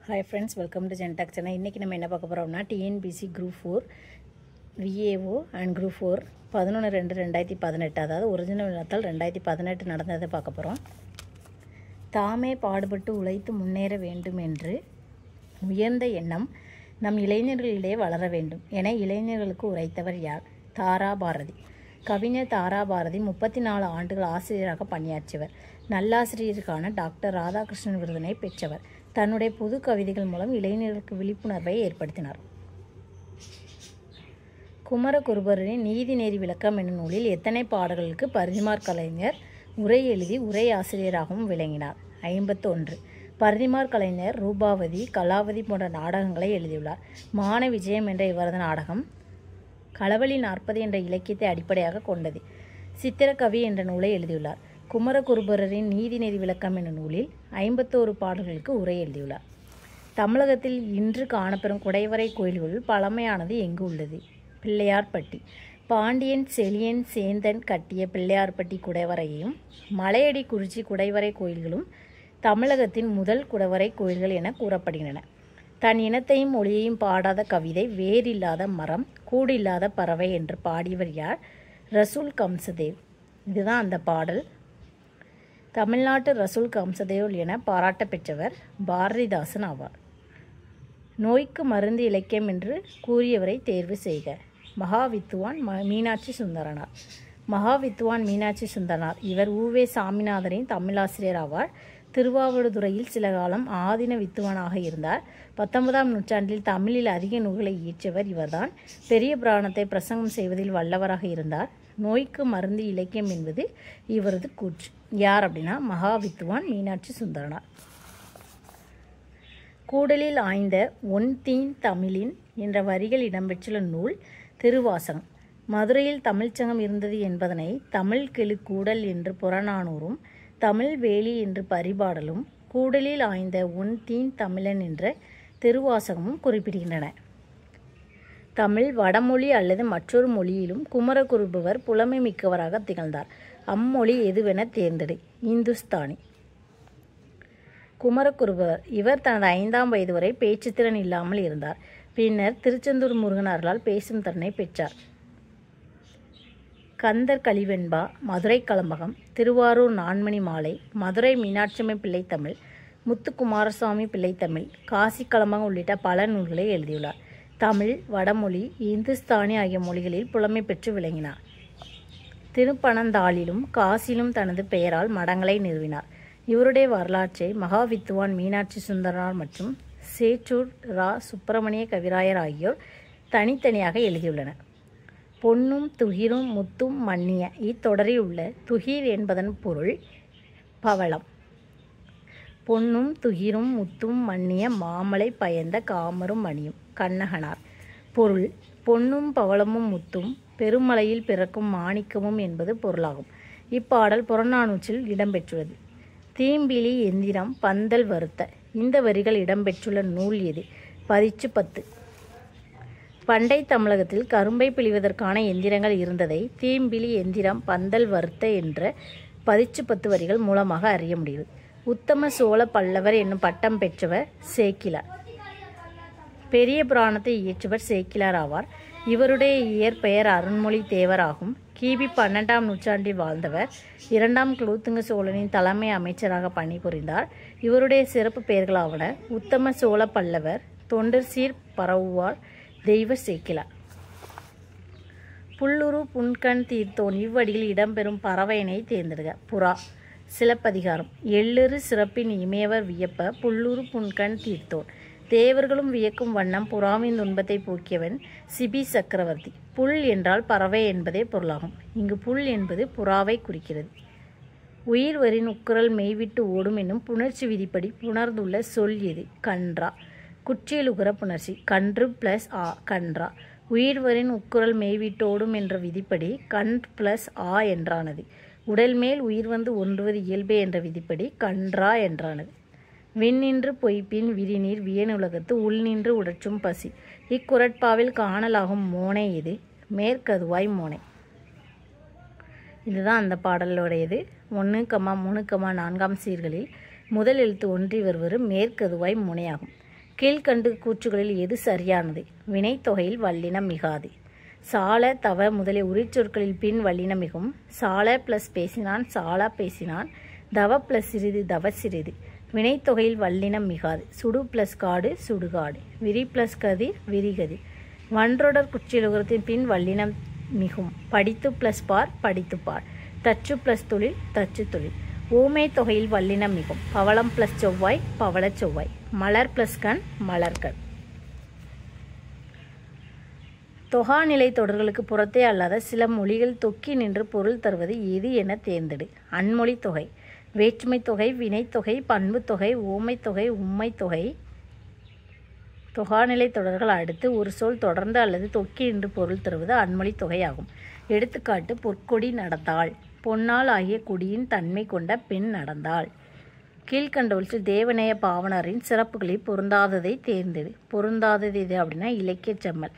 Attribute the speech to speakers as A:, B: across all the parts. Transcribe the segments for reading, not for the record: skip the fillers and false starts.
A: Hi friends, welcome to Gentak channel. இன்னைக்கு நம்ம என்ன பார்க்க போறோம்னா TNPSC Group 4 VAO and Group 4 11/2/2018 அதாவது ஒரிஜினல் வினாத்தாள் 2018 நடந்ததை பார்க்க போறோம். தாமே பாடுபட்டு உழைத்து முன்னேற வேண்டும் என்று உயர்ந்த எண்ணம் நம் இளைஞர்களிடையே வளர வேண்டும் என இளைஞர்களுக்கு உரைத்தவர் யார்? தாரா பாரதி. கவிஞர் தாரா பாரதி 34 ஆண்டுகள் ஆசிரியராக பணியாற்றியவர். நல்லாசிரியருக்கான டாக்டர் ராதாகிருஷ்ணன் விருதினை பெற்றவர். தன்னுடைய புது கவிதைகள் மூலம் இளைஞர்களுக்கு விழிப்புணர்வை ஏற்படுத்தினார். குமரகுருபரரின் நீதிநெறி விளக்கம் என்னும் நூலில் எத்தனை பாடல்களுக்கு பரிதிமாற் கலைஞர் உரை எழுதி உரை ஆசிரியராகவும் விளங்கினார்? 51. பரிதிமாற் கலைஞர் ரூபாவதி, கலாவதி போன்ற நாடகங்களை எழுதியுள்ளார். மான விஜயம் என்ற இவரது நாடகம் களவழி 40 என்ற இலக்கியத்தை அடிப்படையாக கொண்டது. சித்திரக்கவி என்ற நூலை எழுதியுள்ளார். குமரகுருபரரின் நீதிநெறி விளக்கம் என்னும் நூலில் 51 பாடல்களுக்கு உரை எழுதியுள்ளார். தமிழகத்தில் இன்று காணப்பெறும் குடைவரை கோயில்களுள் பழமையானது எங்கு உள்ளது? பிள்ளையார்பட்டி. பாண்டியன் செழியன் சேந்தன் கட்டிய பிள்ளையார்பட்டி குடைவரையையும் மலையடி குறிச்சி குடைவரை கோயில்களும் தமிழகத்தின் முதல் குடைவரை கோயில்கள் என கூறப்படுகின்றன. தன் இனத்தையும் மொழியையும் பாடாத கவிதை வேறில்லாத மரம் கூடில்லாத பறவை என்று பாடியவர் யார்? ரசூல் கம்சதேவ். இதுதான் அந்த பாடல். தமிழ்நாட்டு ரசூல் கம்சதேவ் என பாராட்ட பெற்றவர் பாரதிதாசன் ஆவார். நோய்க்கு மருந்து இலக்கியம் என்று கூறியவரை தேர்வு செய்க. மகாவித்துவான் மீனாட்சி சுந்தரனார். மகாவித்துவான் மீனாட்சி சுந்தரனார் இவர் உவே சாமிநாதரின் தமிழாசிரியர் ஆவார். திருவாவடுதுறையில் சில காலம் ஆதீன வித்துவானாக இருந்தார். 19ஆம் நூற்றாண்டில் தமிழில் அதிக நூல்களை இயற்றியவர் இவர்தான். பெரிய புராணத்தை பிரசங்கம் செய்வதில் வல்லவராக இருந்தார். நோய்க்கு மருந்து இலக்கியம் என்பது இவரது கூற்று. யார் அப்படின்னா மகாவித்துவான் மீனாட்சி சுந்தரனார். கூடலில் ஆய்ந்த ஒன் தீன் தமிழின் என்ற வரிகள் இடம்பெற்றுள்ள நூல் திருவாசகம். மதுரையில் தமிழ்ச்சங்கம் இருந்தது என்பதனை தமிழ் கெழு கூடல் என்று புறநானூறும் தமிழ் வேலி என்று பரிபாடலும் கூடலில் ஆய்ந்த ஒன் தீன் தமிழன் என்ற திருவாசகமும் குறிப்பிடுகின்றன. தமிழ் வடமொழி அல்லது மற்றொரு மொழியிலும் குமரகுருபரர் புலமை மிக்கவராக திகழ்ந்தார். அம்மொழி எதுவென தேர்ந்தெடு. இந்துஸ்தானி. குமரகுருபரர் இவர் தனது 5ஆம் வயது வரை பேச்சுத்திறன் இல்லாமல் இருந்தார். பின்னர் திருச்செந்தூர் முருகன் அருளால் பேசும் திறனை பெற்றார். கந்தர் கலிவெண்பா, மதுரை கலம்பகம், திருவாரூர் நான்மணி மாலை, மதுரை மீனாட்சியம்மை பிள்ளைத்தமிழ், முத்துக்குமாரசுவாமி பிள்ளைத்தமிழ், காசி கலம்பகம் உள்ளிட்ட பல நூல்களை எழுதியுள்ளார். தமிழ், வடமொழி, இந்துஸ்தானி ஆகிய மொழிகளில் புலமை பெற்று விளங்கினார். திருப்பனந்தாளிலும் காசிலும் தனது பெயரால் மடங்களை நிறுவினார். இவருடைய வரலாற்றை மகாவித்துவான் மீனாட்சி சுந்தரனார் மற்றும் சேற்றூர் ரா சுப்பிரமணிய கவிராயர் ஆகியோர் தனித்தனியாக எழுதியுள்ளனர். பொன்னும் துகிரும் முத்தும் மன்னிய இத்தொடரில் உள்ள துகிர் என்பதன் பொருள் பவளம். பொன்னும் துகிரும் முத்தும் மன்னிய மாமலை பயந்த காமரும் மணியும் கண்ணகனார். பொருள் பொன்னும் பவளமும் முத்தும் பெருமலையில் பிறக்கும் மாணிக்கமும் என்பது பொருளாகும். இப்பாடல் புறநானூற்றில் இடம்பெற்றுள்ளது. தீம்பிலி எந்திரம் பந்தல் வருத்த இந்த வரிகள் இடம்பெற்றுள்ள நூல் எது? பதிற்று 10. பண்டை தமிழகத்தில் கரும்பை பிழிவதற்கான எந்திரங்கள் இருந்ததை தீம்பிலி எந்திரம் பந்தல் வருத்த என்ற பதிற்று 10 வரிகள் மூலமாக அறிய முடியுது. உத்தம சோழ பல்லவர் என்னும் பட்டம் பெற்றவர் சேக்கிலார். பெரிய புராணத்தை இயற்றுவர் சேக்கிலார் ஆவார். இவருடைய இயற்பெயர் அருண்மொழி தேவர் ஆகும். கிபி 12ஆம் நூற்றாண்டில் வாழ்ந்தவர். 2ஆம் குலோத்துங்க சோழனின் தலைமை அமைச்சராக பணிபுரிந்தார். இவருடைய சிறப்பு பெயர்களாவன உத்தம சோழ பல்லவர், தொண்டர் சீர் பரவுவார், தெய்வ சேக்கிலார். புல்லுரு புன்கண் தீர்த்தோன் இவ்வடியில் இடம்பெறும் பறவையினை தேர்ந்தெடுக. புறா. சிலப்பதிகாரம். எள்ளெரு சிறப்பின் இமையவர் வியப்ப புல்லுரு புன்கண் தீர்த்தோன். தேவர்களும் வியக்கும் வண்ணம் புறாவின் துன்பத்தை போக்கியவன் சிபி சக்கரவர்த்தி. புல் என்றால் பறவை என்பதே பொருளாகும். இங்கு புல் என்பது புறாவை குறிக்கிறது. உயிர்வரின் உக்குரல் மெய்விட்டு ஓடும் என்னும் புணர்ச்சி விதிப்படி புணர்ந்துள்ள சொல் எது? கன்றா. குற்றியலுகர புணர்ச்சி. கன்று பிளஸ் ஆ கன்றா. உயிர்வரின் உக்குரல் மெய்விட்டோடும் என்ற விதிப்படி கன் பிளஸ் ஆ என்றானது. உடல் மேல் உயிர் வந்து ஒன்றுவது இயல்பே என்ற விதிப்படி கன்றா என்றானது. விண்ணின்று பொய்ப்பின் விரிநீர் வியனுலகத்து உள்நின்று உடற்றும் பசி. இக்குறட்பாவில் காணலாகும் மோனை எது? மேற்கதுவாய் மோனை. இதுதான் அந்த பாடலுடையது. 1, 3, 4ஆம் சீர்களில் முதல் எழுத்து ஒன்றி வருவது மேற்கதுவாய் முனையாகும். கீழ்கண்டு கூற்றுகளில் எது சரியானது? வினைத்தொகையில் வல்லினம் மிகாது. சால தவ முதலிய உரிச்சொற்களில் பின் வல்லினம் மிகும். சால ப்ளஸ் பேசினான் சாலா பேசினான். தவ ப்ளஸ் சிறிது தவ சிறிது. வினைத்தொகையில் வல்லினம் மிகாது. சுடு ப்ளஸ் காடு சுடுகாடு. விரி ப்ளஸ் கதிர் விரிகதிர். வன்றொடர் குற்றியலுகரத்தின் பின் வல்லினம் மிகும். படித்து ப்ளஸ் பார் படித்து பார். தச்சு ப்ளஸ் தொழில் தச்சு தொழில். ஊமை தொகையில் வல்லினம் மிகும். பவளம் ப்ளஸ் செவ்வாய் பவள செவ்வாய். மலர் ப்ளஸ் கண் மலர்கண். தொகாநிலை தொடர்களுக்கு புறத்தே அல்லாத சில மொழிகள் தொக்கி நின்று பொருள் தருவது எது என தேர்ந்தெடு. அன்மொழி தொகை, வேற்றுமை தொகை, வினைத்தொகை, பண்பு தொகை, ஊமை தொகை, உம்மை தொகை. தொகாநிலை தொடர்கள் அடுத்து ஒரு சொல் தொடர்ந்து அல்லது தொக்கி நின்று பொருள் தருவது அன்மொழி தொகையாகும். எடுத்துக்காட்டு: பொற்கொடி நடந்தாள். பொன்னால் ஆகிய குடியின் தன்மை கொண்ட பெண் நடந்தாள். கீழ்கண்டவற்றில் தேவநேய பாவனரின் சிறப்புகளில் பொருந்தாததை தேர்ந்தெடு. பொருந்தாதது எது அப்படின்னா இலக்கிய செம்மல்.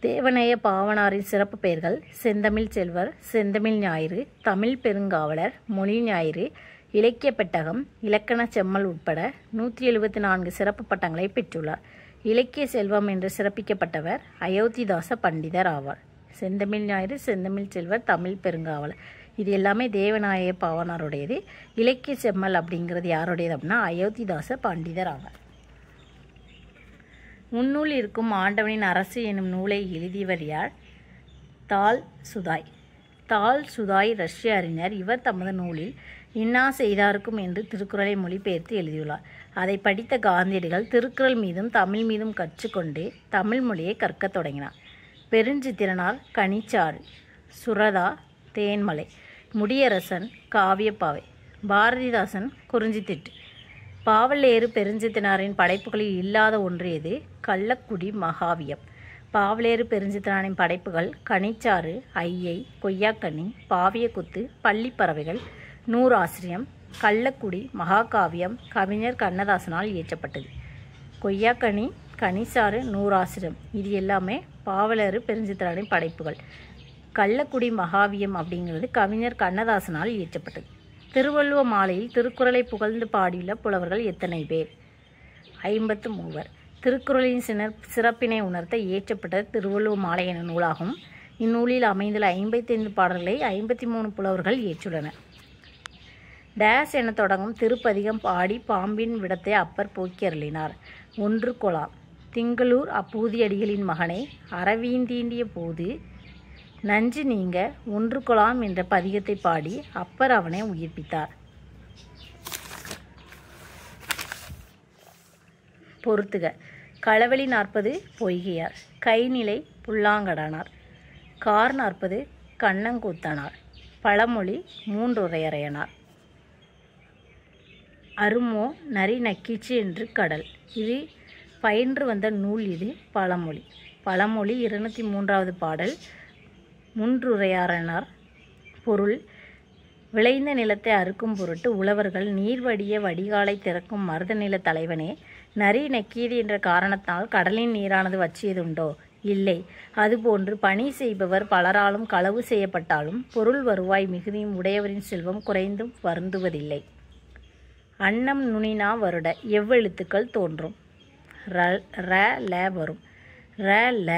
A: தேவநேய பாவனாரின் சிறப்பு பெயர்கள்: செந்தமிழ் செல்வர், செந்தமிழ் ஞாயிறு, தமிழ் பெருங்காவலர், மொழி ஞாயிறு, இலக்கிய பெட்டகம், இலக்கண செம்மல் உட்பட 174 சிறப்பு பட்டங்களை பெற்றுள்ளார். இலக்கிய செல்வம் என்று சிறப்பிக்கப்பட்டவர் அயோத்திதாச பண்டிதர் ஆவார். செந்தமிழ் ஞாயிறு, செந்தமிழ் செல்வர், தமிழ் பெருங்காவலர் இது எல்லாமே தேவநாய பாவனாருடையது. இலக்கிய செம்மல் அப்படிங்கிறது யாருடையது அப்படின்னா அயோத்திதாச பண்டிதர் ஆவார். முன்னூல் இருக்கும் ஆண்டவனின் அரசு எனும் நூலை எழுதியவர் யார்? தால் சுதாய். தால் சுதாய் ரஷ்ய அறிஞர். இவர் தமது நூலில் இன்னா செய்தாருக்கும் என்று திருக்குறளை மொழிபெயர்த்து எழுதியுள்ளார். அதை படித்த காந்தியடிகள் திருக்குறள் மீதும் தமிழ் மீதும் கற்றுக்கொண்டு தமிழ் மொழியை கற்கத் தொடங்கினார். பெருஞ்சித்திரனார் கனிச்சாறு, சுரதா தேன்மலை, முடியரசன் காவியப்பாவை, பாரதிதாசன் குறிஞ்சித்திட்டு. பாவலேறு பெருஞ்சித்திரனாரின் படைப்புகளில் இல்லாத ஒன்று எது? கள்ளக்குடி மகாவியம். பாவலேறு பெருஞ்சித்திரனாரின் படைப்புகள் கனிச்சாறு, ஐயை, கொய்யாக்கனி, பாவியக்குத்து, பள்ளிப்பறவைகள், நூறாசிரியம், கள்ளக்குடி மகாகாவியம் கவிஞர் கண்ணதாசனால் இயற்றப்பட்டது. கொய்யாக்கனி, கனிச்சாறு, நூறாசிரியம் இது எல்லாமே பாவலேறு பெருஞ்சித்திரனாரின் படைப்புகள். கள்ளக்குடி மகாவியம் அப்படிங்கிறது கவிஞர் கண்ணதாசனால் இயற்றப்பட்டது. திருவள்ளுவ மாலையில் திருக்குறளை புகழ்ந்து பாடியுள்ள புலவர்கள் எத்தனை பேர்? 53. திருக்குறளின் சிறப்பினை உணர்த்த இயற்றப்பட்ட திருவள்ளுவ மாலை என நூலாகும். இந்நூலில் அமைந்துள்ள 55 பாடல்களை 53 புலவர்கள் இயற்றுள்ளனர். டேஸ் என தொடங்கும் திருப்பதிகம் பாடி பாம்பின் விடத்தை அப்பர் போக்கி அருளினார். 1 கொலாம். திங்களூர் அப்பூதியடிகளின் மகனை அறவீந்தீண்டிய போது நஞ்சு நீங்க 1 கொலாம் என்ற பதிகத்தை பாடி அப்பர் அவனை உயிர்ப்பித்தார். பொறுத்துக. களவெளி 40 பொய்கையார். கைநிலை புல்லாங்கடனார். கார் 40 கண்ணங்கூத்தனார். பழமொழி 3 உரையறையனார். அருமோ நரி நக்கீச்சு என்று கடல். இது பயின்று வந்த நூல். இது பழமொழி. பழமொழி 203வது பாடல். முன்றுரையாரனார். பொருள்: விளைந்த நிலத்தை அறுக்கும் பொருட்டு உழவர்கள் நீர்வடிய வடிகாலை திறக்கும் மருத நில தலைவனே, நரி நக்கியது என்ற காரணத்தால் கடலின் நீரானது வற்றியதுண்டோ? இல்லை. அதுபோன்று பணி செய்பவர் பலராலும் களவு செய்யப்பட்டாலும் பொருள் வருவாய் மிகுதியும் உடையவரின் செல்வம் குறைந்தும் வருந்துவதில்லை. அன்னம் நுனினா வருட எவ்வெழுத்துக்கள் தோன்றும்? ர ல வரும். ர ல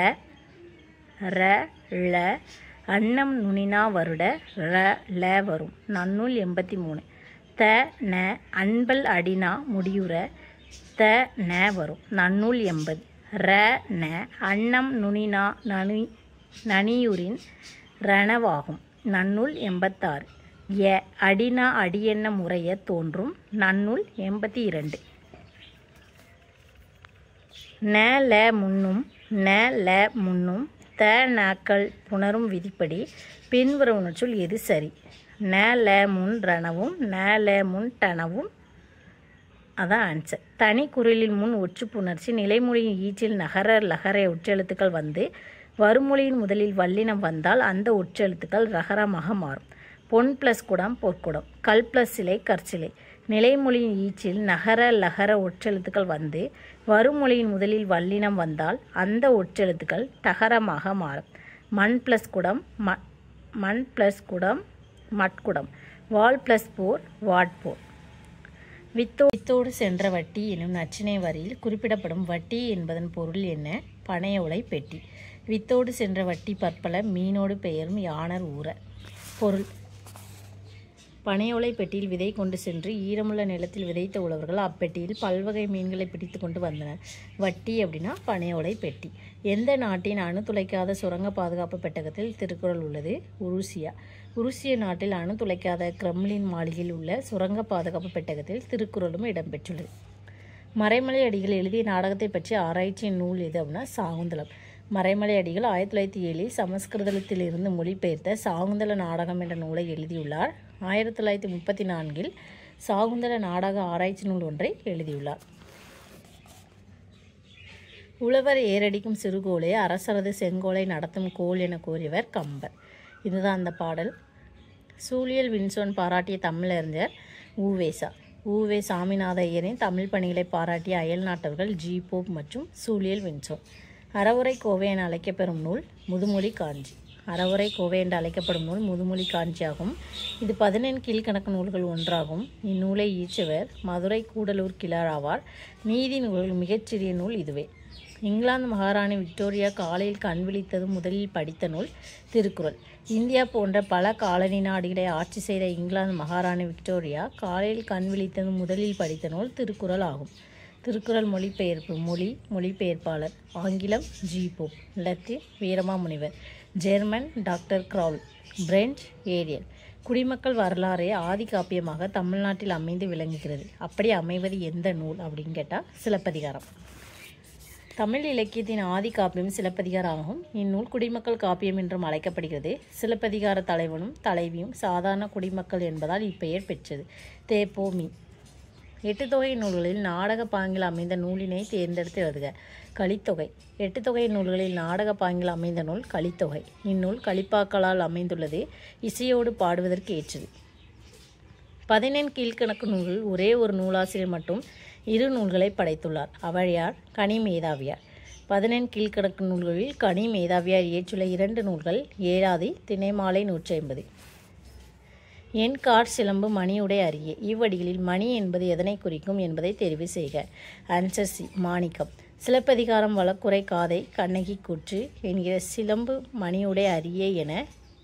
A: ர ல. அன்னம் நுனினா வருட ர ல வரும். நன்னூல் 83. த ந அன்பல் அடினா முடியுற த ந வரும். நன்னூல் 80. ர ந அன்னம் நுனினா நனியுரின் ரணவாகும். நன்னூல் 86. ய அடினா அடியென்ன முறைய தோன்றும். நன்னூல் 82. ந ல முன்னும் ந ல முன்னும் த நாக்கள் புணரும் விதிப்படி பின்வருவனற்றுள் எது சரி? ந ல முன் ரணவும் ந ல முன் டனவும். அதான் ஆன்சர். தனி குரலின் முன் ஒற்று புணர்ச்சி நிலைமொழியின் ஈற்றில் நகர லகர ஒற்றெழுத்துக்கள் வந்து வருமொழியின் முதலில் வல்லினம் வந்தால் அந்த ஒற்றெழுத்துக்கள் ரகரமாக மாறும். பொன் ப்ளஸ் குடம் பொற்குடம். கல் ப்ளஸ் சிலை கற்சிலை. நிலைமொழியின் ஈற்றில் நகர லகர ஒற்றெழுத்துக்கள் வந்து வருமொழியின் முதலில் வல்லினம் வந்தால் அந்த ஒற்றெழுத்துக்கள் டகரமாக மாறும். மண் ப்ளஸ் குடம் மண் ப்ளஸ் குடம் மட்குடம். வாள் ப்ளஸ் போர் வாட்போர். வித்தோடு சென்ற வட்டி எனும் நற்றிணை வரியில் குறிப்பிடப்படும் வட்டி என்பதன் பொருள் என்ன? பனையோலை பெட்டி. வித்தோடு சென்ற வட்டி பற்பல மீனோடு பெயரும் யாணர் ஊர. பொருள்: பனையோலை பெட்டியில் விதை கொண்டு சென்று ஈரமுள்ள நிலத்தில் விதைத்த உழவர்கள் அப்பெட்டியில் பல்வகை மீன்களை பிடித்து கொண்டு வந்தனர். வட்டி அப்படின்னா பனையோலை பெட்டி. எந்த நாட்டின் அணு துளைக்காத சுரங்க பாதுகாப்பு பெட்டகத்தில் திருக்குறள் உள்ளது? உருசியா. உருசிய நாட்டில் அணு துளைக்காத கிரெம்ளின் மாளிகையில் உள்ள சுரங்க பாதுகாப்பு பெட்டகத்தில் திருக்குறளும் இடம்பெற்றுள்ளது. மறைமலை அடிகள் எழுதிய நாடகத்தை பற்றி ஆராய்ச்சியின் நூல் எது அப்படின்னா சாகுந்தலம். மறைமலை அடிகள் 1907 சமஸ்கிருதத்திலிருந்து மொழிபெயர்த்த சாகுந்தல நாடகம் என்ற நூலை எழுதியுள்ளார். 1934 சாகுந்தல நாடக ஆராய்ச்சி நூல் ஒன்றை எழுதியுள்ளார். உழவர் ஏரடிக்கும் சிறுகோளை அரசரது செங்கோலை நடத்தும் கோல் என கூறியவர் கம்பர். இதுதான் அந்த பாடல். சூழியல் வின்சோன் பாராட்டிய தமிழறிஞர் உ.வே.சா. உ.வே. சாமிநாத ஐயரின் தமிழ் பணிகளை பாராட்டிய அயல் நாட்டவர்கள் ஜி. போப் மற்றும் சூழியல் வின்சோன். அறவுரை கோவை என அழைக்கப்பெறும் நூல் முதுமொழி காஞ்சி. அறவுரை கோவை என்று அழைக்கப்படும் நூல் முதுமொழி காஞ்சியாகும். இது 14 கீழ்கணக்கு நூல்கள் ஒன்றாகும். இந்நூலை இயற்றியவர் மதுரை கூடலூர் கிழார் ஆவார். நீதி நூல்கள் மிகச்சிறிய நூல் இதுவே. இங்கிலாந்து மகாராணி விக்டோரியா காலையில் கண் விழித்தது முதலில் படித்த நூல் திருக்குறள். இந்தியா போன்ற பல காலனி நாடுகளை ஆட்சி செய்த இங்கிலாந்து மகாராணி விக்டோரியா காலையில் கண் விழித்தது முதலில் படித்த நூல் திருக்குறள் ஆகும். திருக்குறள் மொழிபெயர்ப்பு மொழிபெயர்ப்பாளர் ஆங்கிலம் G. Pope, Latin Veeramamunivar, German doctor Graul, French Ariel. குடிமக்கள் வரலாறே ஆதி காப்பியமாக தமிழ்நாட்டில் அமைந்து விளங்குகிறது. அப்படி அமைவது எந்த நூல் அப்படின்னு கேட்டால் சிலப்பதிகாரம். தமிழ் இலக்கியத்தின் ஆதி காப்பியம் சிலப்பதிகாரம் ஆகும். இந்நூல் குடிமக்கள் காப்பியம் என்றும் அழைக்கப்படுகிறது. சிலப்பதிகார தலைவனும் தலைவியும் சாதாரண குடிமக்கள் என்பதால் இப்பெயர் பெற்றது. தேப்போமி. 8 தொகை நூல்களில் நாடக பாங்கில் அமைந்த நூலினை தேர்ந்தெடுத்து எழுதுக. கலித்தொகை. 8 தொகை நூல்களில் நாடக பாங்கில் அமைந்த நூல் கலித்தொகை. இந்நூல் கலிப்பாக்களால் அமைந்துள்ளது. இசையோடு பாடுவதற்கு ஏற்றது. 14 கீழ்கணக்கு நூல்கள் ஒரே ஒரு நூலாசிரியர் மட்டும் 2 நூல்களை படைத்துள்ளார். அவர் யார்? கனி மேதாவியார். 14 கீழ்கணக்கு நூல்களில் கனி மேதாவியார் இயற்றியுள்ள 2 நூல்கள் ஏழாதி, திணைமாலை 150. என் கார் சிலம்பு மணியுடை அரிய. இவ்வடிகளில் மணி என்பது எதனை குறிக்கும் என்பதை தெரிவு செய்க. Answer C. மாணிக்கம். சிலப்பதிகாரம் வழக்குரை காதை கண்ணகி கூற்று என்கிற சிலம்பு மணியுடை அரிய என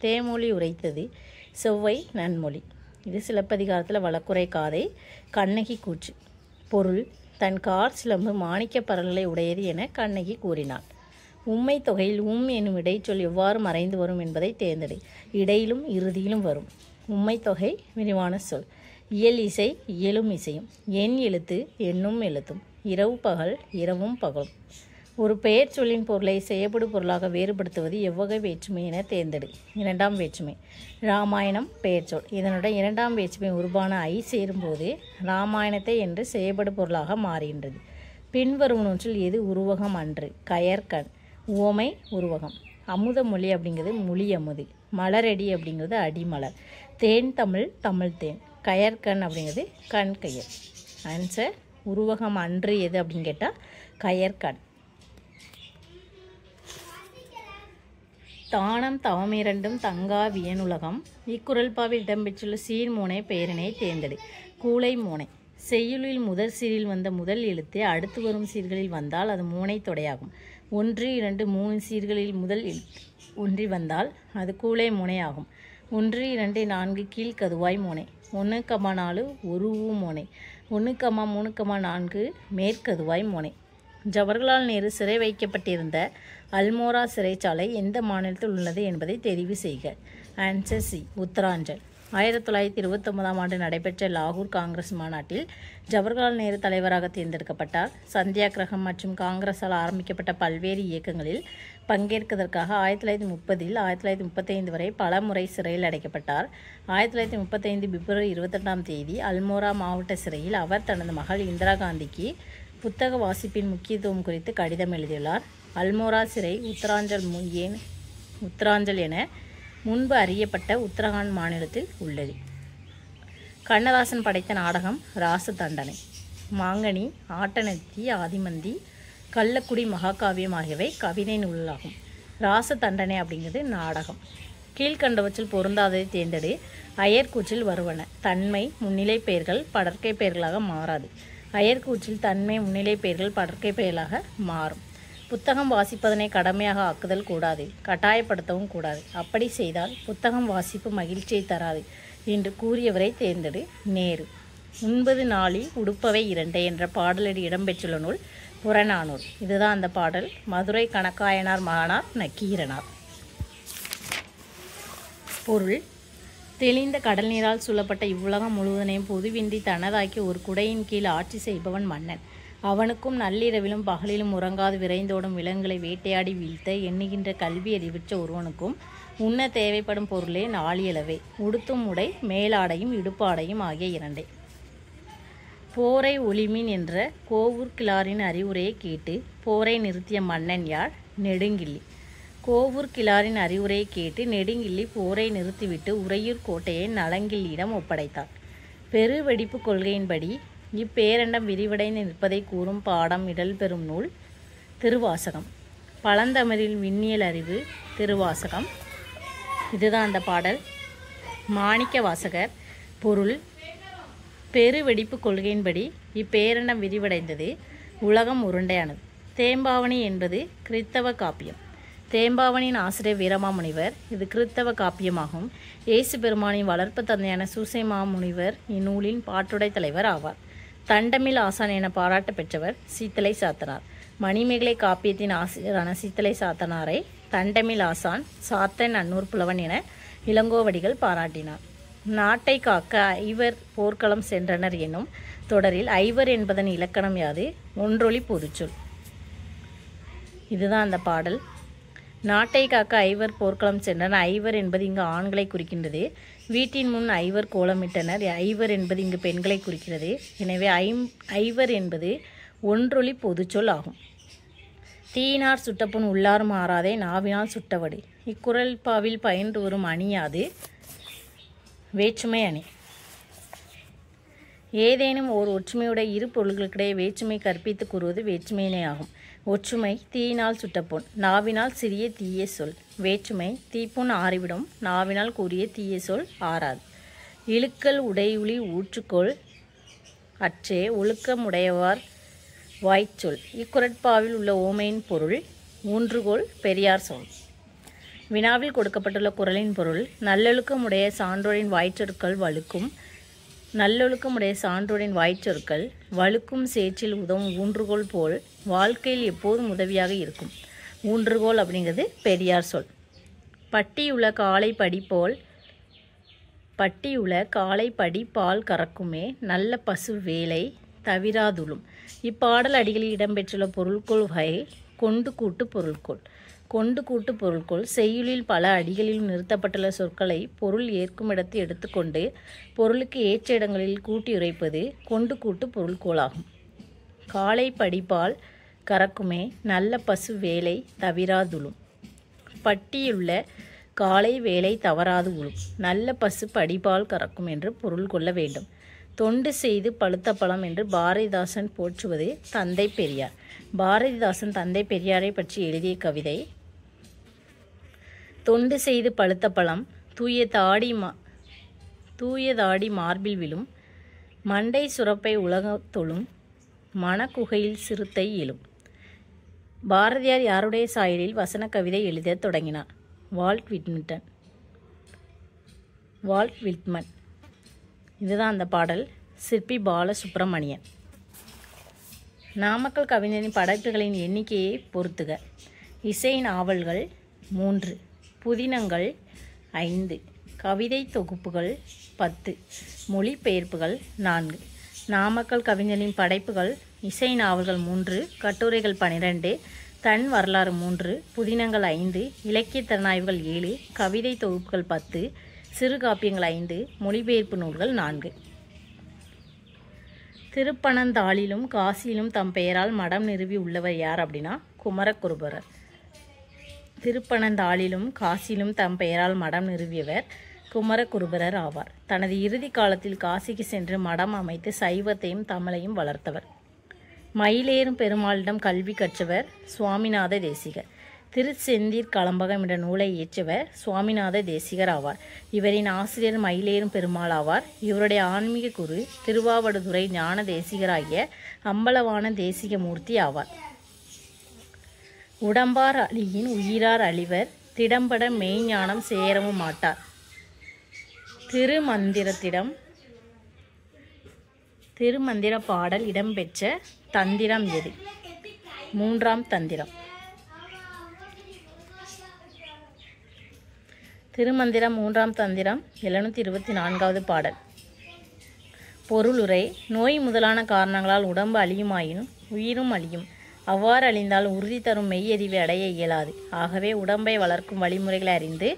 A: தேமொழி உரைத்தது செவ்வை நன்மொழி. இது சிலப்பதிகாரத்தில் வழக்குரை காதை கண்ணகி கூற்று. பொருள்: தன் கார் சிலம்பு மாணிக்க பரல்களை உடையது என கண்ணகி கூறினாள். உம்மை தொகையில் என்னும் இடைச்சொல் எவ்வாறு மறைந்து வரும் என்பதை தேர்ந்தெடு. இடையிலும் இறுதியிலும் வரும். உம்மை தொகை விரிவான சொல். இயல் இசை இயலும் இசையும். எண் எழுத்து எண்ணும் எழுத்தும். இரவு பகல் இரவும் பகலும். ஒரு பெயர் சொல்லின் பொருளை செய்யப்படு பொருளாக வேறுபடுத்துவது எவ்வகை வேற்றுமை என தேர்ந்தெடு. 2ஆம் வேற்றுமை. இராமாயணம் பெயர் சொல். இதனுடன் 2ஆம் வேற்றுமை உருவான ஐ சேரும்போது இராமாயணத்தை என்று செய்யப்படு பொருளாக மாறுகின்றது. பின்வரும் நூற்றில் எது உருவகம் அன்று? கயற்கண். உவமை உருவகம். அமுத மொழி அப்படிங்கிறது மொழி அமுது. மலரடி அப்படிங்கிறது அடிமலர். தேன் தமிழ் தமிழ் தேன். கயற்கண் அப்படிங்கிறது கண் கயர். ஆன்சர் உருவகம் அன்று எது அப்படின்னு கேட்டால் கயற்கண். தானம் தவமிரண்டும் தங்கா வியனுலகம். இக்குறள்பாவில் இடம்பெற்றுள்ள சீர்மோனை பெயரினை தேர்ந்தெடு. கூளை மோனை. செய்யுளில் முதல் சீரில் வந்த முதல் எழுத்து அடுத்து வரும் சீர்களில் வந்தால் அது மோனை தொடையாகும். 1, 2, 3 சீர்களில் முதல் எழுத்து ஒன்றி வந்தால் அது கூளை மோனை ஆகும். 1, 2, 4 கீழ்கதுவாய் மோனை. 1, 4 ஒரு ஊ மோனை. 1, 3, 4 மேற்கதுவாய் மோனை. ஜவஹர்லால் நேரு சிறை வைக்கப்பட்டிருந்த அல்மோரா சிறைச்சாலை எந்த மாநிலத்தில் உள்ளது என்பதை தெரிவு செய்க. Answer C. உத்தராஞ்சல். 1929ஆம் ஆண்டு நடைபெற்ற லாகூர் காங்கிரஸ் மாநாட்டில் ஜவஹர்லால் நேரு தலைவராக தேர்ந்தெடுக்கப்பட்டார். சந்தியாகிரகம் மற்றும் காங்கிரஸால் ஆரம்பிக்கப்பட்ட பல்வேறு இயக்கங்களில் பங்கேற்பதற்காக 1930 1935 வரை பல முறை சிறையில் அடைக்கப்பட்டார். 1935 பிப்ரவரி 28ஆம் தேதி அல்மோரா மாவட்ட சிறையில் அவர் தனது மகள் இந்திரா காந்திக்கு புத்தக வாசிப்பின் முக்கியத்துவம் குறித்து கடிதம் எழுதியுள்ளார். அல்மோரா சிறை உத்தராஞ்சல் என முன்பு அறியப்பட்ட உத்தரகாண்ட் மாநிலத்தில் உள்ளது. கண்ணதாசன் படைத்த நாடகம் ராச தண்டனை. மாங்கனி, ஆட்டனத்தி, ஆதிமந்தி, கள்ளக்குடி மகாகாவியம் ஆகியவை கவிதை நூலாகும். ராச தண்டனை அப்படிங்கிறது நாடகம். கீழ்கண்டவற்றில் பொருந்தாததை தேர்ந்தெடு. அயற்கூற்றில் வருவன. தன்மை முன்னிலை பெயர்கள் படர்க்கை பெயர்களாக மாறாது. அயற்கூற்றில் தன்மை முன்னிலை பெயர்கள் படர்க்கை பெயர்களாக மாறும். புத்தகம் வாசிப்பதனை கடமையாக ஆக்குதல் கூடாது, கட்டாயப்படுத்தவும் கூடாது. அப்படி செய்தால் புத்தகம் வாசிப்பு மகிழ்ச்சியை தராது என்று கூறியவரை தேர்ந்தெடு. நேரு. உண்பது நாளில் உடுப்பவை இரண்டே என்ற பாடலடி இடம்பெற்றுள்ள நூல் புறநானூறு. இதுதான் அந்த பாடல். மதுரை கணக்காயனார் மகனார் நக்கீரனார். பொருள்: தெளிந்த கடல் நீரால் சூழப்பட்ட இவ்வுலகம் முழுவதனையும் பொதுவின்றி தனதாக்கி ஒரு குடையின் கீழ் ஆட்சி செய்பவன் மன்னன். அவனுக்கும் நள்ளிரவிலும் பகலிலும் உறங்காது விரைந்தோடும் விலங்குகளை வேட்டையாடி வீழ்த்த எண்ணுகின்ற கல்வி அறிவிற்ற ஒருவனுக்கும் உண்ண தேவைப்படும் பொருளே நாளியளவே. உடுத்தும் உடை மேலாடையும் இடுப்பாடையும் ஆகிய இரண்டே. போரை ஒளிமின் என்ற கோவூர் கிழாரின் அறிவுரையை கேட்டு போரை நிறுத்திய மன்னன் யார்? நெடுங்கிள்ளி. கோவூர் கிழாரின் அறிவுரையை கேட்டு நெடுங்கிள்ளி போரை நிறுத்திவிட்டு உறையூர் கோட்டையை நலங்கிள்ளியிடம் ஒப்படைத்தார். பெருவெடிப்பு கொள்கையின்படி இப்பேரண்டம் விரிவடைந்து நிற்பதை கூறும் பாடம் இடல் பெறும் நூல் திருவாசகம். பழந்தமிழில் விண்ணியல் அறிவு திருவாசகம். இதுதான் அந்த பாடல். மாணிக்க வாசகர். பொருள்: பெருவெடிப்பு கொள்கையின்படி இப்பேரண்டம் விரிவடைந்தது, உலகம் உருண்டையானது. தேம்பாவணி என்பது கிறித்தவ காப்பியம். தேம்பாவணியின் ஆசிரியர் வீரமாமுனிவர். இது கிறித்தவ காப்பியமாகும். இயேசு பெருமானின் வளர்ப்பு தந்தையான சூசைமா முனிவர் இந்நூலின் பாட்டுடை தலைவர் ஆவார். தண்டமிழ் ஆசான் என பாராட்ட பெற்றவர் சீத்தலை சாத்தனார். மணிமேகலை காப்பியத்தின் ஆசிரியரான சீத்தலை சாத்தனாரை தண்டமிழ் ஆசான், சாத்தன் அன்னூர் புலவன் என இளங்கோவடிகள் பாராட்டினார். நாட்டை காக்க ஐவர் போர்க்களம் சென்றனர் என்னும் தொடரில் ஐவர் என்பதன் இலக்கணம் யாது? ஒன்றொளி பொதுச்சொல். இதுதான் அந்த பாடல். நாட்டை காக்க ஐவர் போர்க்களம் சென்றனர். ஐவர் என்பது இங்கு ஆண்களை குறிக்கின்றது. வீட்டின் முன் ஐவர் கோலமிட்டனர். ஐவர் என்பது இங்கு பெண்களை குறிக்கிறது. எனவே ஐவர் என்பது ஒன்றொளி பொதுச்சொல் ஆகும். தீயினார் சுட்டப்புண் உள்ளார் மாறாதே, நாவினால் சுட்டவடு. இக்குறள் பாவில் பயின்று வரும் அணியாது வேற்றுமை அணி. ஏதேனும் ஓர் ஒற்றுமையுடைய இரு பொருள்களுக்கிடையே வேற்றுமை கற்பித்து கூறுவது வேற்றுமையினை ஆகும். ஒற்றுமை தீயினால் சுட்டப்புண், நாவினால் சிறிய தீய சொல். வேற்றுமை தீப்புண் ஆறிவிடும், நாவினால் கூறிய தீய சொல் ஆறாது. இழுக்கல் உடையுளி ஊற்றுக்கோள் அற்றே ஒழுக்கமுடையவார் வாய்ச்சொல். இக்குறட்பாவில் உள்ள ஓமையின் பொருள் ஊன்றுகோல் பெரியார் சொல். வினாவில் கொடுக்கப்பட்டுள்ள குறளின் பொருள்: நல்லொழுக்கமுடைய சான்றோரின் வாய்ச்சொற்கள் வழுக்கும். நல்லொழுக்கமுடைய சான்றோரின் வாய்ச்சொற்கள் வழுக்கும் சேற்றில் உதவும் ஊன்றுகோல் போல் வாழ்க்கையில் எப்போதும் உதவியாக இருக்கும். ஊன்றுகோல் அப்படிங்கிறது பெரியார் சொல். பட்டியுள்ள காலை படி பால் கறக்குமே, நல்ல பசு வேலை தவிராதுளும். இப்பாடல் அடிகளில் இடம்பெற்றுள்ள பொருள்கோள் வகை கொண்டு கூட்டு பொருள்கோள். கொண்டு கூட்டு பொருள்கோள் செய்யுளில் பல அடிகளில் நிறுத்தப்பட்டுள்ள சொற்களை பொருள் ஏற்கும் இடத்தை எடுத்துக்கொண்டு பொருளுக்கு ஏற்ற இடங்களில் கூட்டி உரைப்பது கொண்டு கூட்டு பொருள்கோளாகும். காலை படிப்பால் கறக்குமே, நல்ல பசு வேலை தவிராதுளும். பட்டியுள்ள காலை வேலை தவறாது உளும், நல்ல பசு படிப்பால் கறக்கும் என்று பொருள் கொள்ள வேண்டும். தொண்டு செய்து பழுத்த பழம் என்று பாரதிதாசன் போற்றுவது தந்தை பெரியார். பாரதிதாசன் தந்தை பெரியாரை பற்றி எழுதிய கவிதை: தொண்டு செய்து பழுத்த பழம் தூயதாடி மார்பில் விழும், மண்டை சுரப்பை உலகத்தொழும், மணக்குகையில் சிறுத்தை எழும். பாரதியார் யாருடைய சாயலில் வசன கவிதை எழுத தொடங்கினார்? Walt Whitman. இதுதான் அந்த பாடல். சிற்பி பாலசுப்ரமணியன். நாமக்கல் கவிஞரின் படைப்புகளின் எண்ணிக்கையை பொறுத்துக. இசை நாவல்கள் 3, புதினங்கள் 5, கவிதை தொகுப்புகள் 10, மொழிபெயர்ப்புகள் 4. நாமக்கல் கவிஞரின் படைப்புகள்: இசை நாவல்கள் 3, கட்டுரைகள் 12, தன் வரலாறு 3, புதினங்கள் 5, இலக்கிய திறனாய்வுகள் 7, கவிதை தொகுப்புகள் 10, சிறுகாப்பியங்கள் 5, மொழிபெயர்ப்பு நூல்கள் 4. திருப்பனந்தாளிலும் காசியிலும் தம் பெயரால் மடம் நிறுவி உள்ளவர் யார் அப்படின்னா குமரகுருபரர். திருப்பனந்தாளிலும் காசியிலும் தம் பெயரால் மடம் நிறுவியவர் குமரகுருபரர் ஆவார். தனது இறுதி காலத்தில் காசிக்கு சென்று மடம் அமைத்து சைவத்தையும் தமிழையும் வளர்த்தவர். மயிலேறும் பெருமாளிடம் கல்வி கற்றவர் சுவாமிநாத தேசிகர். திருச்செந்தீர் கலம்பகம் என்ற நூலை இயற்றியவர் சுவாமிநாத தேசிகர் ஆவார். இவரின் ஆசிரியர் மயிலேறும் பெருமாள் ஆவார். இவருடைய ஆன்மீக குரு திருவாவடுதுறை ஞான தேசிகராகிய அம்பலவான தேசிகமூர்த்தி ஆவார். உடம்பார் அழியின் உயிரார் அழிவர், திடம்பட மெய்ஞானம் சேரவும் மாட்டார். திருமந்திர பாடல் இடம்பெற்ற தந்திரம் எது? 3ஆம் தந்திரம். திருமந்திரம் 3ஆம் தந்திரம் 724வது பாடல். பொருளுரை: நோய் முதலான காரணங்களால் உடம்பு அழியுமாயினும் உயிரும் அழியும். அவ்வாறு அழிந்தால் உறுதி தரும் மெய்யறிவை அடைய இயலாது. ஆகவே உடம்பை வளர்க்கும் வழிமுறைகளை அறிந்து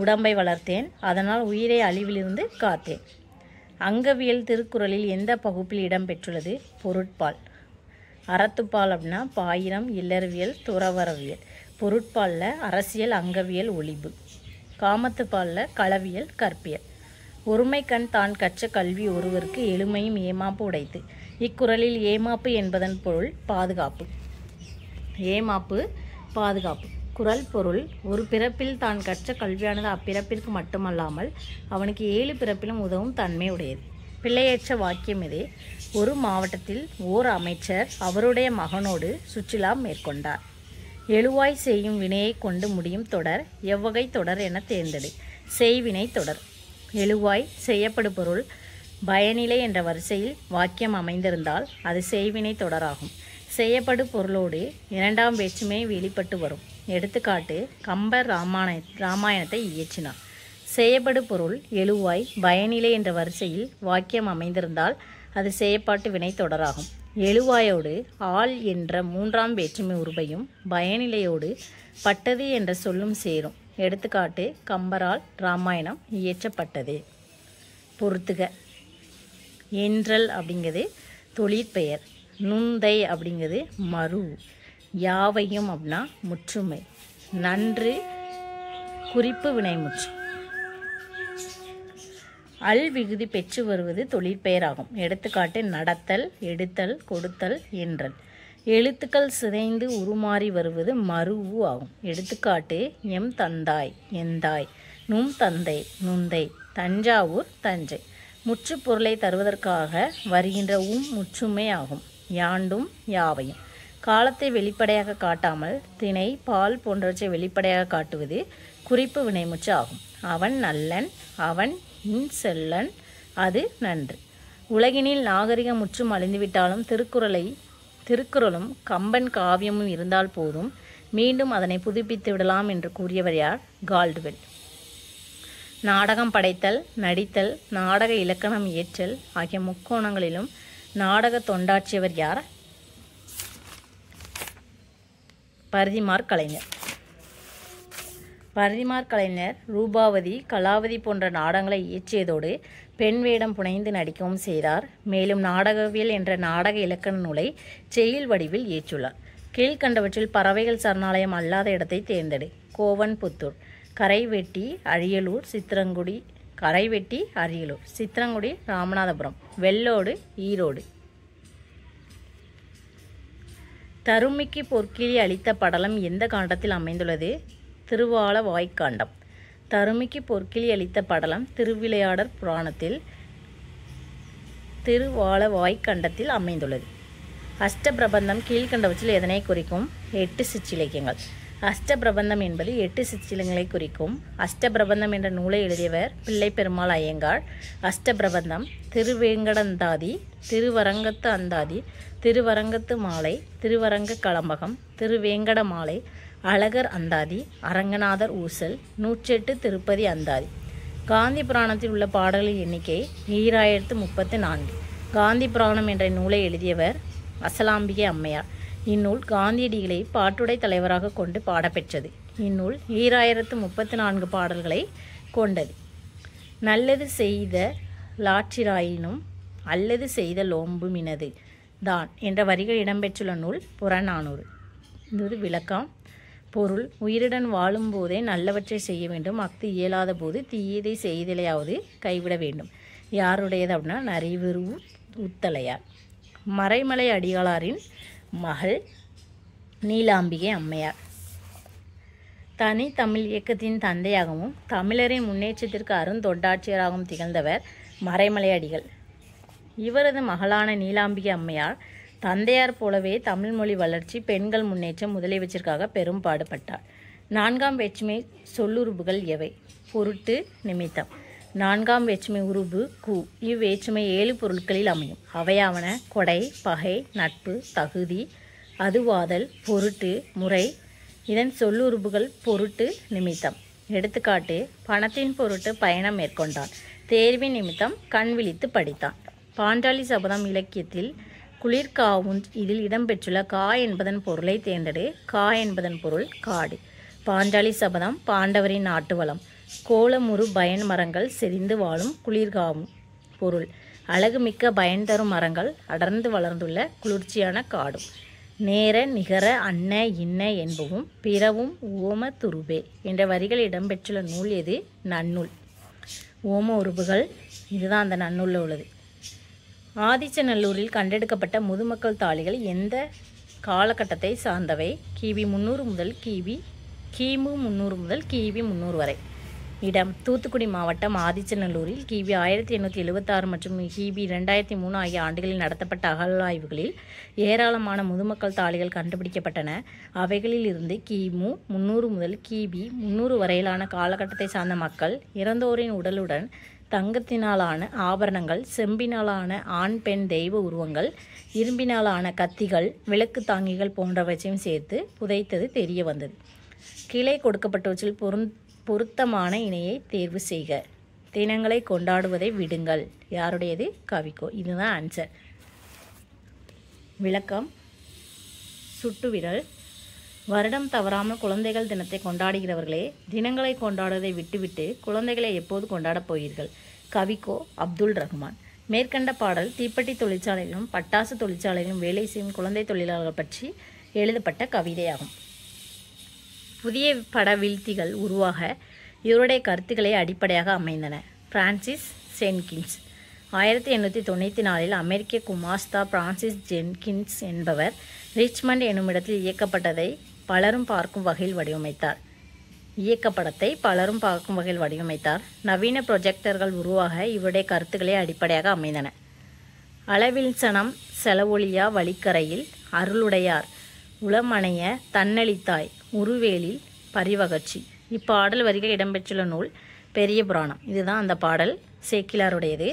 A: உடம்பை வளர்த்தேன், அதனால் உயிரை அழிவிலிருந்து காத்தேன். அங்கவியல் திருக்குறளில் எந்த பகுப்பில் இடம்பெற்றுள்ளது? பொருட்பால். அறத்துப்பால் அப்படின்னா பாயிரம், இல்லறவியல், துறவரவியல். பொருட்பாலில் அரசியல், அங்கவியல், ஒளிபு. காமத்துப்பாலில் களவியல், கற்பியல். ஒருமை கண் தான் கற்ற கல்வி ஒருவருக்கு எளிமையும் ஏமாப்பு உடைத்து. இக்குறளில் ஏமாப்பு என்பதன் பொருள் பாதுகாப்பு. ஏமாப்பு பாதுகாப்பு. குறள் பொருள்: ஒரு பிறப்பில் தான் கற்ற கல்வியானது அப்பிறப்பிற்கு மட்டுமல்லாமல் அவனுக்கு 7 பிறப்பிலும் உதவும் தன்மை உடையது. பிள்ளையற்ற வாக்கியம் இது. ஒரு மாவட்டத்தில் ஓர் அமைச்சர் அவருடைய மகனோடு சுற்றுலா மேற்கொண்டார். எழுவாய் செய்யும் வினையை கொண்டு முடியும் தொடர் எவ்வகை தொடர் என தேர்ந்தெடு. செய்வினை தொடர். எழுவாய் செய்யப்படு பொருள் பயனிலை என்ற வரிசையில் வாக்கியம் அமைந்திருந்தால் அது செய்வினை தொடராகும். செய்யப்படு பொருளோடு 2ஆம் வேற்றுமை வெளிப்பட்டு வரும். எடுத்துக்காட்டு: கம்பர் ராமாயணத்தை இயற்றினார். செய்யப்படு பொருள் எழுவாய் பயனிலை என்ற வரிசையில் வாக்கியம் அமைந்திருந்தால் அது செய்யப்பாட்டு வினை தொடராகும். எழுவாயோடு ஆள் என்ற 3ஆம் வேற்றுமை உருபையும் பயனிலையோடு பட்டது என்ற சொல்லும் சேரும். எடுத்துக்காட்டு: கம்பரால் ராமாயணம் இயற்றப்பட்டது. பொறுத்துக: என்றல் அப்படிங்கிறது தொழிற்பெயர், நுந்தை அப்படிங்கிறது மறு, யாவையும் அப்படின்னா முற்றுமை, நன்று குறிப்பு வினைமுற்று. அல் விகுதி பெற்று வருவது தொழிற்பெயராகும். எடுத்துக்காட்டு: நடத்தல், எடுத்தல், கொடுத்தல், என்றல். எழுத்துக்கள் சிதைந்து உருமாறி வருவது மருவு ஆகும். எடுத்துக்காட்டு: எம் தந்தாய், எந்தாய், நும் தந்தை, நுந்தை, தஞ்சாவூர், தஞ்சை. முற்றுப்பொருளை தருவதற்காக வருகின்ற முற்றுமை ஆகும். யாண்டும், யாவையும். காலத்தை வெளிப்படையாக காட்டாமல் திணை, பால் போன்றவற்றை வெளிப்படையாக காட்டுவது குறிப்பு வினைமுற்று ஆகும். அவன் நல்லன், அவன் செல்லன், அது நன்று. உலகினில் நாகரிகம் முற்றும் அழிந்துவிட்டாலும் திருக்குறளும் கம்பன் காவியமும் இருந்தால் போதும், மீண்டும் அதனை புதுப்பித்து விடலாம் என்று கூறியவர் யார்? கால்டுவெல். நாடகம் படைத்தல், நடித்தல், நாடக இலக்கணம் இயற்றல் ஆகிய முக்கோணங்களிலும் நாடக தொண்டாற்றியவர் யார்? பரிதிமாற் கலைஞர். பரிதிமாற் கலைஞர் ரூபாவதி, கலாவதி போன்ற நாடகங்களை இயற்றியதோடு பெண் வேடம் புனைந்து நடிக்கவும் செய்தார். மேலும் நாடகவியல் என்ற நாடக இலக்கண நூலை செய்யுள் வடிவில் இயற்றியுள்ளார். கீழ்கண்டவற்றில் பறவைகள் சரணாலயம் அல்லாத இடத்தை தேர்ந்தெடு. கோவன்புத்தூர், கரைவெட்டி, அரியலூர், சித்திரங்குடி, ராமநாதபுரம், வெள்ளோடு, ஈரோடு. தருமிக்கு பொற்கிளி அளித்த படலம் எந்த காண்டத்தில் அமைந்துள்ளது? திருவாலவாய்க்காண்டம். தருமிக்கு பொற்கிளி அளித்த படலம் திருவிளையாடற் புராணத்தில் திருவாலவாய்க்கண்டத்தில் அமைந்துள்ளது. அஷ்டபிரபந்தம் கீழ்கண்டவற்றில் எதனை குறிக்கும்? 8 சிற்றிலக்கியங்கள். அஷ்டபிரபந்தம் என்பது 8 சிற்றிலங்களை குறிக்கும். அஷ்டபிரபந்தம் என்ற நூலை எழுதியவர் பிள்ளை பெருமாள் ஐயங்கார். அஷ்டபிரபந்தம் திருவேங்கடந்தாதி, திருவரங்கத்து அந்தாதி, திருவரங்கத்து மாலை, திருவரங்க கலம்பகம், திருவேங்கட மாலை, அழகர் அந்தாதி, அரங்கநாதர் ஊசல், 108 திருப்பதி அந்தாதி. காந்தி புராணத்தில் உள்ள பாடல்களின் எண்ணிக்கை 2034. காந்தி புராணம் என்ற நூலை எழுதியவர் அசலாம்பிகை அம்மையார். இந்நூல் காந்தியடிகளை பாட்டுடை தலைவராக கொண்டு பாடப்பெற்றது. இந்நூல் 2034 பாடல்களை கொண்டது. நல்லது செய்த லாற்றிராயினும் அல்லது செய்த லோம்புமினது தான் என்ற வரிகள் இடம்பெற்றுள்ள நூல் புறநானூறு. இது விளக்கம். பொருள்: உயிருடன் வாழும்போதே நல்லவற்றை செய்ய வேண்டும். அஃது இயலாத போது தீயதை செய்தலையாவது கைவிட வேண்டும். யாருடையது அப்படின்னா நரிவிரு உத்தலையார். மறைமலை அடிகளாரின் மகள் நீலாம்பிகை அம்மையார். தனி தமிழ் இயக்கத்தின் தந்தையாகவும் தமிழரின் முன்னேற்றத்திற்கு அருந்தொண்டாட்சியராகவும் திகழ்ந்தவர் மறைமலை அடிகள். இவரது மகளான நீலாம்பிகை அம்மையார் தந்தையார் போலவே தமிழ் மொழி வளர்ச்சி, பெண்கள் முன்னேற்றம் முதலியவற்றிற்காக பெரும் பாடுபட்டார். 4ஆம் வேற்றுமை சொல்லுறுப்புகள் எவை? பொருட்டு, நிமித்தம். 4ஆம் வேற்றுமை உருபு கு. இவ்வேற்றுமை 7 பொருட்களில் அமையும். அவையாவன: கொடை, பகை, நட்பு, தகுதி, அதுவாதல், பொருட்டு, முறை. இதன் சொல்லுறுப்புகள் பொருட்டு, நிமித்தம். எடுத்துக்காட்டு: பணத்தின் பொருட்டு பயணம் மேற்கொண்டான். தேர்வின் நிமித்தம் கண் விழித்து படித்தான். பாஞ்சாலி சபதம் இலக்கியத்தில் குளிர்காவுஞ் இதில் இடம்பெற்றுள்ள கா என்பதன் பொருளை தேர்ந்தெடு. கா என்பதன் பொருள் காடு. பாஞ்சாலி சபதம் பாண்டவரின் நாட்டு வளம். கோலமுறு பயன் மரங்கள் செறிந்து வாழும் குளிர்காவும். பொருள்: அழகுமிக்க பயன் தரும் மரங்கள் அடர்ந்து வளர்ந்துள்ள குளிர்ச்சியான காடும். நேர, நிகர, அன்ன, இன்ன என்பவும் பிறவும் ஓம துருபே என்ற வரிகள் இடம்பெற்றுள்ள நூல் எது? நன்னூல். ஓம உருபுகள் இதுதான் அந்த நன்னூலில் உள்ளது. ஆதிச்சநல்லூரில் கண்டெடுக்கப்பட்ட முதுமக்கள் தாழிகள் எந்த காலகட்டத்தை சார்ந்தவை? கிபி 300 முதல் கிமு 300 முதல் கிபி 300 வரை. இடம்: தூத்துக்குடி மாவட்டம் ஆதிச்சநல்லூரில் கிபி 1876 மற்றும் கிபி 2003 ஆகிய ஆண்டுகளில் நடத்தப்பட்ட அகழ்வாய்வுகளில் ஏராளமான முதுமக்கள் தாழிகள் கண்டுபிடிக்கப்பட்டன. அவைகளில் இருந்து கிமு 300 முதல் கிபி 300 வரையிலான காலகட்டத்தை சார்ந்த மக்கள் இறந்தோரின் உடலுடன் தங்கத்தினாலான ஆபரணங்கள், செம்பினாலான ஆண் பெண் தெய்வ உருவங்கள், இரும்பினாலான கத்திகள், விளக்கு தாங்கிகள் போன்றவற்றையும் சேர்த்து புதைத்தது தெரிய வந்தது. கீழே கொடுக்கப்பட்டவற்றில் பொருத்தமான இணையை தேர்வு செய்க. தினங்களை கொண்டாடுவதை விடுங்கள். யாருடையது? கவிக்கோ. இதுதான் ஆன்சர். விளக்கம்: சுட்டுவிரல். வருடம் தவறாமல் குழந்தைகள் தினத்தை கொண்டாடுகிறவர்களே, தினங்களை கொண்டாடுவதை விட்டுவிட்டு குழந்தைகளை எப்போது கொண்டாடப் போகிறீர்கள்? கவிக்கோ அப்துல் ரஹ்மான். மேற்கண்ட பாடல் தீப்பெட்டி தொழிற்சாலையிலும் பட்டாசு தொழிற்சாலையிலும் வேலை செய்யும் குழந்தை தொழிலாளர்கள் பற்றி எழுதப்பட்ட கவிதையாகும். புதிய பட வீழ்த்திகள் உருவாக இவருடைய கருத்துக்களை அடிப்படையாக அமைந்தன. Francis Jenkins. 1894 அமெரிக்க குமாஸ்தா பிரான்சிஸ் ஜென்கின்ஸ் என்பவர் ரிச்மண்ட் என்னுமிடத்தில் இயக்கப்பட்டதை பலரும் பார்க்கும் வகையில் வடிவமைத்தார். நவீன ப்ரொஜெக்டர்கள் உருவாக இவருடைய கருத்துக்களை அடிப்படையாக அமைந்தன. அளவில்சனம் செலவொழியா வழிக்கரையில் அருளுடையார் உளமணைய தன்னளித்தாய் உருவேலில் பரிவகட்சி. இப்பாடல் வரிகள் இடம்பெற்றுள்ள நூல் பெரிய புராணம். இதுதான் அந்த பாடல். சேக்கிலாருடையது.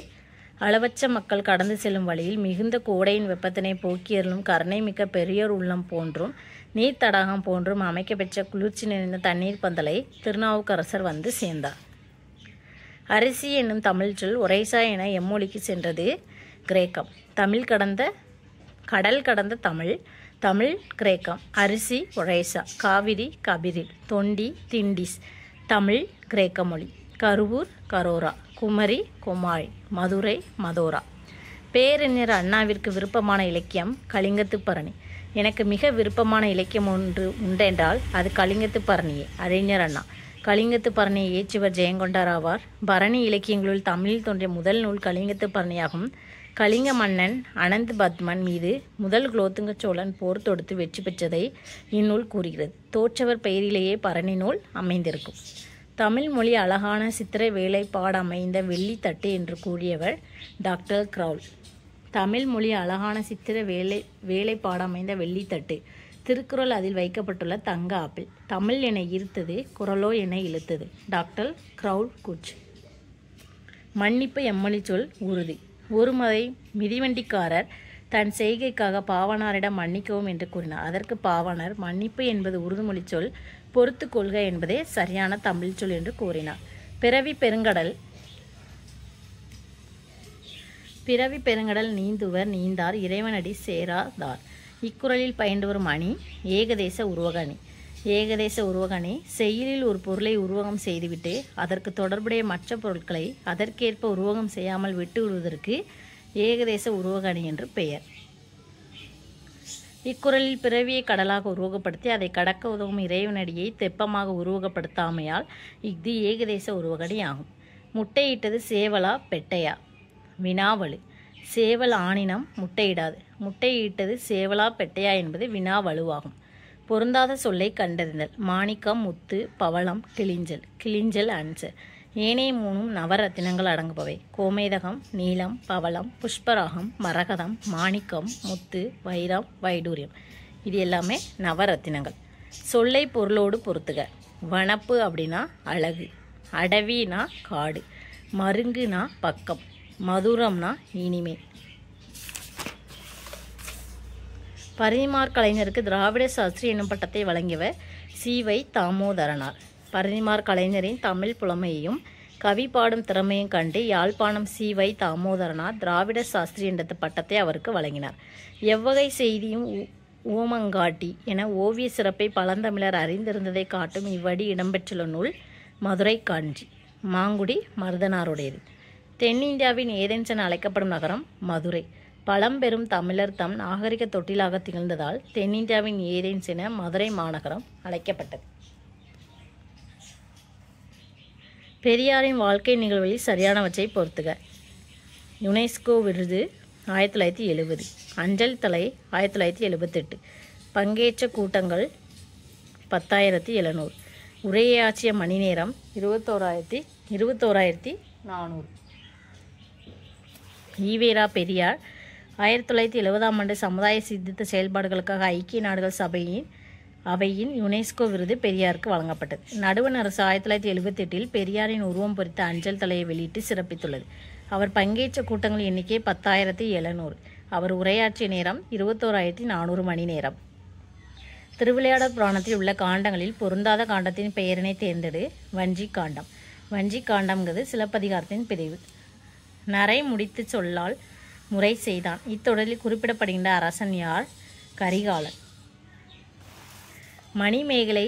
A: அளவற்ற மக்கள் கடந்து செல்லும் வழியில் மிகுந்த கோடையின் வெப்பத்தினை போக்கியருளும் கருணை மிக்க பெரியோர் உள்ளம் போன்றும் நீர் தடாகம் போன்றும் அமைக்கப்பெற்ற குளிர்ச்சி நிறைந்த தண்ணீர் பந்தலை திருநாவுக்கரசர் வந்து சேர்ந்தார். அரிசி என்னும் தமிழ் சொல் ஒரைசா என எம்மொழிக்கு சென்றது கிரேக்கம். கடல் கடந்த தமிழ் கிரேக்கம். அரிசி ஒரைசா, காவிரி கபிரில், தொண்டி திண்டிஸ் தமிழ் கிரேக்க மொழி, கருவூர் கரோரா, குமரி கொமாழி, மதுரை மதோரா. பேரறிஞர் அண்ணாவிற்கு விருப்பமான இலக்கியம் கலிங்கத்து பரணி. எனக்கு மிக விருப்பமான இலக்கியம் ஒன்று உண்டென்றால் அது கலிங்கத்து பரணியே. அறிஞர் அண்ணா. கலிங்கத்து பரணியை இயற்றியவர் ஜெயங்கொண்டார் ஆவார். பரணி இலக்கியங்களுள் தமிழில் தோன்றிய முதல் நூல் கலிங்கத்து பரணியாகும். கலிங்க மன்னன் அனந்த் பத்மன் மீது முதல் குலோத்துங்க சோழன் போர் தொடுத்து வெற்றி பெற்றதை இந்நூல் கூறுகிறது. தோற்றவர் பெயரிலேயே பரணி நூல் அமைந்திருக்கும். தமிழ் மொழி அழகான சித்திர வேலைப்பாடமைந்த வெள்ளித்தட்டு என்று கூறியவர் டாக்டர் கிரவுல். தமிழ் மொழி அழகான சித்திர வேலைப்பாடமைந்த வெள்ளித்தட்டு. திருக்குறள் அதில் வைக்கப்பட்டுள்ள தங்க ஆப்பிள். தமிழ் என ஈர்த்தது, குரலோ என இழுத்தது. டாக்டர் கிரவுல் குச். மன்னிப்பு எம்மொழி சொல் உறுதி. ஒருமுறை மிதிவண்டிக்காரர் தன் செய்கைக்காக பாவனாரிடம் மன்னிக்கவும் என்று கூறினார். அதற்கு பாவனர், மன்னிப்பு என்பது உருதுமொழி சொல், பொறுத்து கொள்க என்பதே சரியான தமிழ் சொல் என்று கூறினார். பிறவி பெருங்கடல் நீந்துவர் நீந்தார் இறைவனடி சேராதார். இக்குறளில் பயின்று வரும் அணி ஏகதேச உருவக அணி. ஏகதேச உருவக அணி செய்யுளில் ஒரு பொருளை உருவகம் செய்துவிட்டு அதற்கு தொடர்புடைய மற்ற பொருட்களை அதற்கேற்ப உருவகம் செய்யாமல் விட்டு விடுவதற்கு ஏகதேச உருவக அணி என்று பெயர். இக்குறளில் பிறவியை கடலாக உருவகப்படுத்தி அதை கடக்க உதவும் இறைவனடியை தெப்பமாக உருவகப்படுத்தாமையால் இது ஏகதேச உருவகணி ஆகும். முட்டையிட்டது சேவலா பெட்டையா? வினாவலு. சேவல் ஆணினம் முட்டையிடாது. முட்டையிட்டது சேவலா பெட்டையா என்பது வினாவலுவாகும். பொருந்தாத சொல்லை கண்டறிந்தல். மாணிக்கம், முத்து, பவளம், கிளிஞ்சல். கிளிஞ்சல் ஆன்சர். ஏனைய 3 நவரத்தினங்கள் அடங்குபவை. கோமேதகம், நீலம், பவளம், புஷ்பராகம், மரகதம், மாணிக்கம், முத்து, வைரம், வைடூரியம். இது எல்லாமே நவரத்தினங்கள். சொல்லை பொருளோடு பொறுத்துக. வனப்பு அப்படின்னா அழகு, அடவினா காடு, மருங்குனா பக்கம், மதுரம்னா இனிமை. பரிதிமாற் கலைஞருக்கு திராவிட சாஸ்திரி என்னும் பட்டத்தை வழங்கியவர் சி.வை. தாமோதரனார். பரிதிமாற் கலைஞரின் தமிழ் புலமையையும் கவி பாடும் திறமையும் கண்டு யாழ்ப்பாணம் சி.வை. தாமோதரனார் திராவிட சாஸ்திரி என்ற பட்டத்தை அவருக்கு வழங்கினார். எவ்வகை செய்தியும் உவமங்காட்டி என ஓவிய சிறப்பை பழந்தமிழர் அறிந்திருந்ததை காட்டும் இவ்வடி இடம்பெற்றுள்ள நூல் மதுரை காஞ்சி. மாங்குடி மருதனாருடையது. தென்னிந்தியாவின் ஏதென்ஸ் என அழைக்கப்படும் நகரம் மதுரை. பழம்பெரும் தமிழர் தம் நாகரிக தொட்டிலாக திகழ்ந்ததால் தென்னிந்தியாவின் ஏதென்ஸ் என மதுரை மாநகரம் அழைக்கப்பட்டது. பெரியாரின் வாழ்க்கை நிகழ்வுகளில் சரியானவற்றை பொறுத்துக. யுனெஸ்கோ விருது 1970. அஞ்சல் தலை 1978. பங்கேற்ற கூட்டங்கள் 10,700. உரையாற்றிய மணி நேரம் 21,400. ஈவேரா பெரியார் 1970 சமுதாய சீர்திருத்த செயல்பாடுகளுக்காக ஐக்கிய நாடுகள் அவையின் யுனெஸ்கோ விருது பெரியாருக்கு வழங்கப்பட்டது. நடுவண் அரசு 1978 பெரியாரின் உருவம் பொறித்த அஞ்சல் தலையை வெளியிட்டு சிறப்பித்துள்ளது. அவர் பங்கேற்ற கூட்டங்கள் எண்ணிக்கை 10,700. அவர் உரையாற்றிய நேரம் 21,400 மணி நேரம். திருவிளையாடற் புராணத்தில் உள்ள காண்டங்களில் பொருந்தாத காண்டத்தின் பெயரினை தேர்ந்தெடு. வஞ்சி காண்டம். வஞ்சி காண்டம்ங்கிறது சிலப்பதிகாரத்தின் பிரிவு. நரை முடித்து சொல்லால் முறை செய்தான். இத்தொடரில் குறிப்பிடப்படுகின்ற அரசன் யார்? கரிகாலன். மணிமேகலை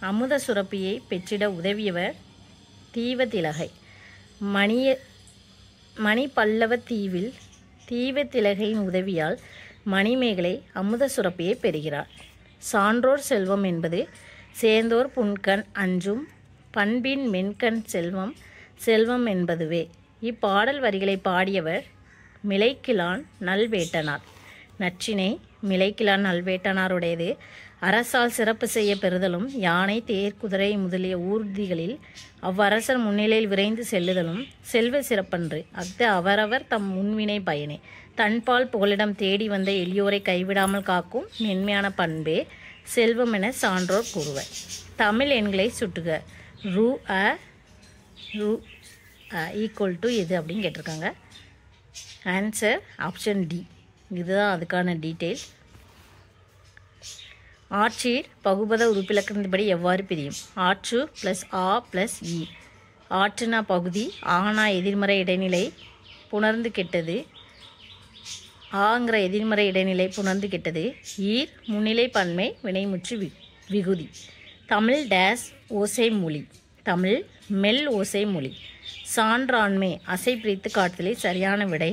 A: அமுத சுரப்பியை பெற்றிட உதவியவர் தீவதிலகை. மணிப்பல்லவ தீவில் தீவதிலகையின் உதவியால் மணிமேகலை அமுத சுரப்பியை பெறுகிறார். சான்றோர் செல்வம் என்பது சேர்ந்தோர் புன்கண் அஞ்சும் பண்பின் மென்கண் செல்வம் செல்வம் என்பதுவே. இப்பாடல் வரிகளை பாடியவர் மிளைக்கிழான் நல்வேட்டனார். நற்றினை மிளைக்கிழான் நல்வேட்டனாருடையது. அரசால் சிறப்பு செய்ய பெறுதலும் யானை, தேர், குதிரை முதலிய ஊர்திகளில் அவ்வரசர் முன்னிலையில் விரைந்து செல்லுதலும் செல்வ சிறப்பன்று. அஃது அவரவர் தம் முன்வினை பயனே. தன்பால் புகலிடம் தேடி வந்த எளியோரை கைவிடாமல் காக்கும் மென்மையான பண்பே செல்வம் என சான்றோர் கூறுவர். தமிழ் எண்களை சுட்டுக. ரூ அ ரூ ஈக்குவல் டு எது அப்படின்னு கேட்டிருக்காங்க. Answer option D. இதுதான் அதுக்கான டீட்டெயில். ஆட்சீர் பகுபத உறுப்பிலக்கணத்தின்படி எவ்வாறு பிரியும்? ஆற்று ப்ளஸ் ஆ ப்ளஸ் இ. ஆற்றுனா பகுதி, ஆனா எதிர்மறை இடைநிலை புணர்ந்து கெட்டது, ஆங்கிற எதிர்மறை இடைநிலை புணர்ந்து கெட்டது, ஈர் முன்னிலை பன்மை வினைமுற்று விகுதி. தமிழ் டேஸ் ஓசை மொழி. தமிழ் மெல் ஓசை மொழி. சான்றாண்மை அசை பிரித்து காட்டுதலே சரியான விடை.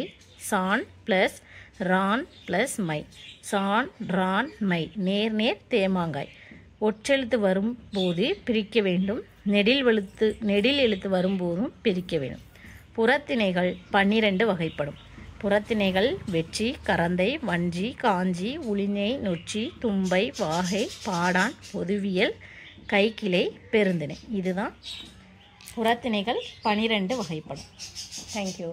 A: சான் ப்ளஸ் ரான் ப்ளஸ் மை. சான் ரான் மை. நேர் நேர் தேமாங்காய். ஒற்றெழுத்து வரும்போது பிரிக்க வேண்டும். நெடில் எழுத்து வரும்போதும் பிரிக்க வேண்டும். புறத்திணைகள் 12 வகைப்படும். புறத்திணைகள் வெற்றி, கரந்தை, வஞ்சி, காஞ்சி, உளிஞை, நொச்சி, தும்பை, வாகை, பாடான், பொதுவியல், கைக்கிளை, பெருந்திணை. இதுதான் புறத்திணைகள் 12 வகைப்படும். தேங்க்யூ.